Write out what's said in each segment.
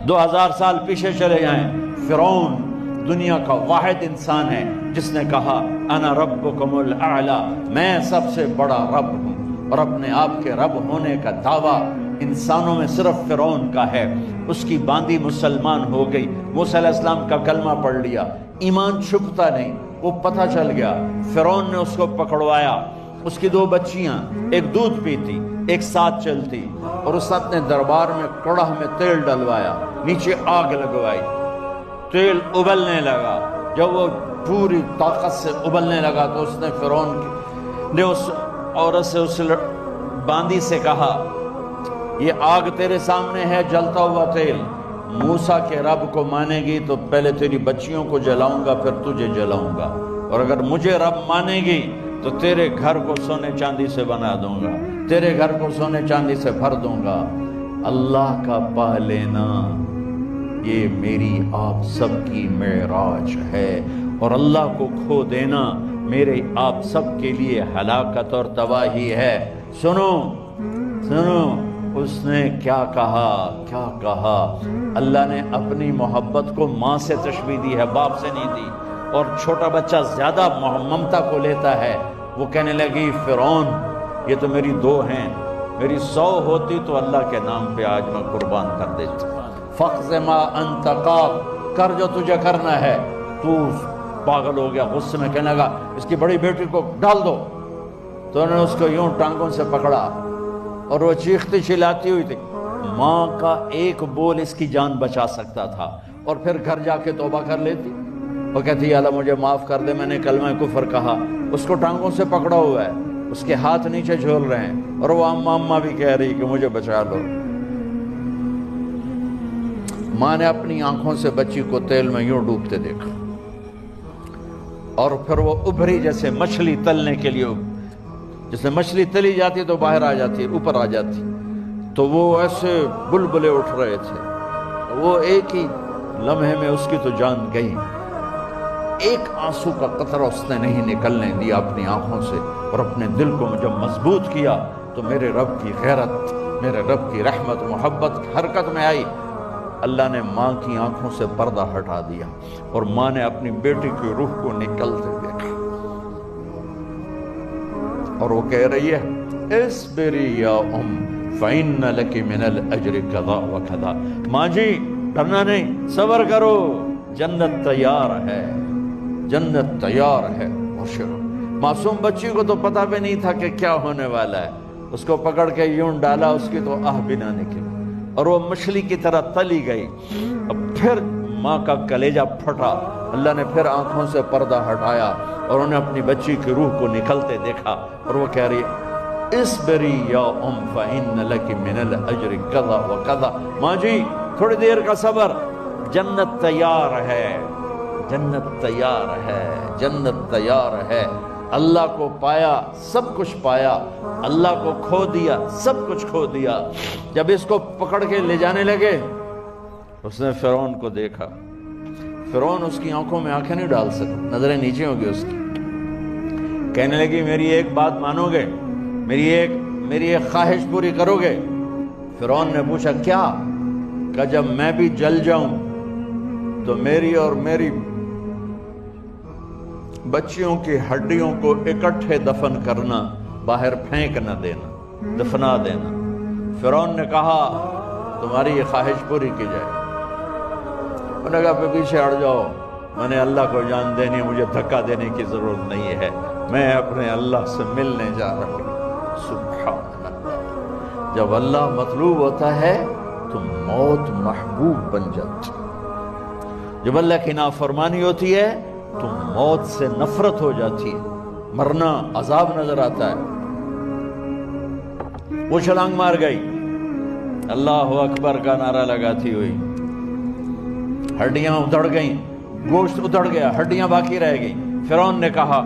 2000 سال پیچھے چلے جائیں، فرعون دنیا کا واحد انسان ہے جس نے کہا انا ربکم الاعلی، میں سب سے بڑا رب ہوں، اور اپنے آپ کے رب ہونے کا دعویٰ انسانوں میں صرف فرعون کا ہے۔ اس کی باندی مسلمان ہو گئی، موسیٰ علیہ السلام کا کلمہ پڑھ لیا، ایمان چھپتا نہیں، وہ پتہ چل گیا۔ فرعون نے اس کو پکڑوایا، اس کی 2 بچیاں، ایک دودھ پیتی ایک ساتھ چلتی، اور اس نے اپنے دربار میں کڑاہ میں تیل ڈلوایا، نیچے آگ لگوائی، تیل ابلنے لگا۔ جب وہ پوری طاقت سے ابلنے لگا تو اس نے فرعون نے اس عورت سے، اس باندی سے کہا یہ آگ تیرے سامنے ہے، جلتا ہوا تیل، موسیٰ کے رب کو مانے گی تو پہلے تیری بچیوں کو جلاؤں گا پھر تجھے جلاؤں گا، اور اگر مجھے رب مانے گی تو تیرے گھر کو سونے چاندی سے بنا دوں گا، تیرے گھر کو سونے چاندی سے بھر دوں گا۔ اللہ کا پا لینا یہ میری آپ سب کی معراج ہے، اور اللہ کو کھو دینا میرے آپ سب کے لیے ہلاکت اور تباہی ہے۔ سنو سنو اس نے کیا کہا، کیا کہا۔ اللہ نے اپنی محبت کو ماں سے تشبیہ دی ہے، باپ سے نہیں دی، اور چھوٹا بچہ زیادہ ممتا کو لیتا ہے۔ وہ کہنے لگی فرعون یہ تو میری 2 ہیں، میری 100 ہوتی تو اللہ کے نام پہ آج میں قربان کر دیتی۔ فَقْضِ مَا أَنْتَ قَاضٍ، کر جو تجھے کرنا ہے۔ تو پاگل ہو گیا، غصے میں کہنے لگا اس کی بڑی بیٹی کو ڈال دو۔ تو انہوں نے اس کو یوں ٹانگوں سے پکڑا اور وہ چیختی چلاتی ہوئی تھی۔ ماں کا ایک بول اس کی جان بچا سکتا تھا، اور پھر گھر جا کے توبہ کر لیتی۔ وہ کہتی یا اللہ مجھے معاف کر دے، میں نے کلمہ کفر کہا۔ اس کو ٹانگوں سے پکڑا ہوا ہے، اس کے ہاتھ نیچے جھول رہے ہیں، اور وہ اماں بھی کہہ رہی کہ مجھے بچا لو۔ ماں نے اپنی آنکھوں سے بچی کو تیل میں یوں ڈوبتے دیکھا، اور پھر وہ ابھری جیسے مچھلی تلنے کے لیے، جیسے مچھلی تلی جاتی تو باہر آ جاتی، اوپر آ جاتی، تو وہ ایسے بلبلے اٹھ رہے تھے۔ وہ ایک ہی لمحے میں اس کی تو جان گئی، ایک آنسو کا قطرہ اس نے نہیں نکلنے دیا اپنی آنکھوں سے، اور اپنے دل کو جب مضبوط کیا تو میرے رب کی غیرت، میرے رب کی رحمت محبت حرکت میں آئی۔ اللہ نے ماں کی آنکھوں سے پردہ ہٹا دیا، اور ماں نے اپنی بیٹی کی روح کو نکلتے دیکھا، اور وہ کہہ رہی ہے اصبری یا ام فإن لک من الأجر کذا وکذا، ماں جی ڈرنا نہیں، صبر کرو، جنت تیار ہے، جنت تیار ہے۔ معصوم بچی کو تو پتہ بھی نہیں تھا کہ کیا ہونے والا ہے، اس کو پکڑ کے یوں ڈالا، اس کی تو آہ بھی نہ نکلی، اور وہ مچھلی کی طرح تلی گئی۔ اب پھر ماں کا کلیجہ پھٹا، اللہ نے پھر آنکھوں سے پردہ ہٹایا، اور انہیں اپنی بچی کی روح کو نکلتے دیکھا، اور وہ کہہ رہی ہے اصبری یا ام فإن لک من الأجر کذا وکذا، ماں جی تھوڑی دیر کا صبر، جنت تیار ہے، جنت تیار ہے، جنت تیار ہے۔ اللہ کو پایا سب کچھ پایا، اللہ کو کھو دیا سب کچھ کھو دیا۔ جب اس کو پکڑ کے لے جانے لگے، اس نے فرعون کو دیکھا، فرعون اس کی آنکھوں میں آنکھیں نہیں ڈال سکا، نظریں نیچے ہو گئی اس کی۔ کہنے لگی میری ایک بات مانو گے، میری ایک خواہش پوری کرو گے؟ فرعون نے پوچھا کیا؟ کہ جب میں بھی جل جاؤں تو میری اور میری بچیوں کی ہڈیوں کو اکٹھے دفن کرنا، باہر پھینک نہ دینا، دفنا دینا۔ فرعون نے کہا تمہاری یہ خواہش پوری کی جائے۔ انہوں نے کہا پہ پیچھے ہٹ جاؤ، میں نے اللہ کو جان دینی ہے، مجھے دھکا دینے کی ضرورت نہیں ہے، میں اپنے اللہ سے ملنے جا رہا ہوں۔ سبحان اللہ، جب اللہ مطلوب ہوتا ہے تو موت محبوب بن جاتی، جب اللہ کی نافرمانی ہوتی ہے تو موت سے نفرت ہو جاتی ہے، مرنا عذاب نظر آتا ہے۔ وہ چھلانگ مار گئی، اللہ اکبر کا نعرہ لگاتی ہوئی، ہڈیاں ادھڑ گئیں، گوشت ادھڑ گیا، ہڈیاں باقی رہ گئیں۔ فرعون نے کہا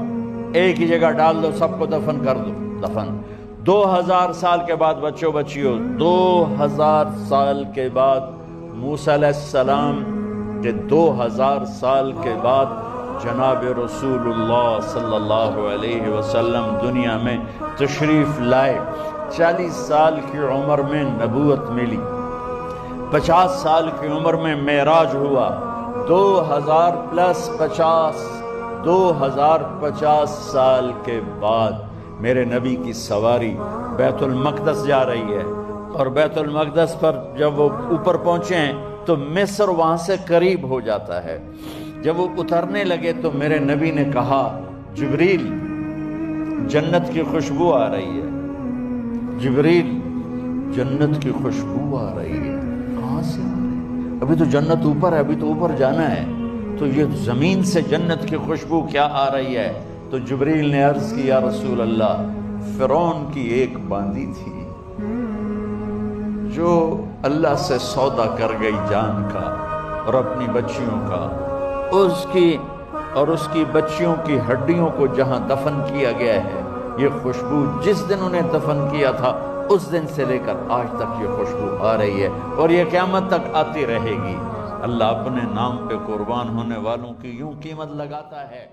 ایک ہی جگہ ڈال دو، سب کو دفن کر دو۔ دفن 2000 سال کے بعد بچوں بچیوں، 2000 سال کے بعد موسیٰ علیہ السلام کے 2000 سال کے بعد جناب رسول اللہ صلی اللہ علیہ وسلم دنیا میں تشریف لائے۔ 40 سال کی عمر میں نبوت ملی، 50 سال کی عمر میں معراج ہوا، 2050 سال کے بعد میرے نبی کی سواری بیت المقدس جا رہی ہے، اور بیت المقدس پر جب وہ اوپر پہنچے ہیں تو مصر وہاں سے قریب ہو جاتا ہے۔ جب وہ اترنے لگے تو میرے نبی نے کہا جبریل جنت کی خوشبو آ رہی ہے، جبریل جنت کی خوشبو آ رہی ہے، کہاں سے آ رہی ہے؟ ابھی تو جنت اوپر ہے، ابھی تو اوپر جانا ہے، تو یہ زمین سے جنت کی خوشبو کیا آ رہی ہے؟ تو جبریل نے عرض کی یا رسول اللہ، فرعون کی ایک باندی تھی جو اللہ سے سودا کر گئی جان کا اور اپنی بچیوں کا، اس کی بچیوں کی ہڈیوں کو جہاں دفن کیا گیا ہے، یہ خوشبو جس دن انہیں دفن کیا تھا اس دن سے لے کر آج تک یہ خوشبو آ رہی ہے اور یہ قیامت تک آتی رہے گی۔ اللہ اپنے نام پہ قربان ہونے والوں کی یوں قیمت لگاتا ہے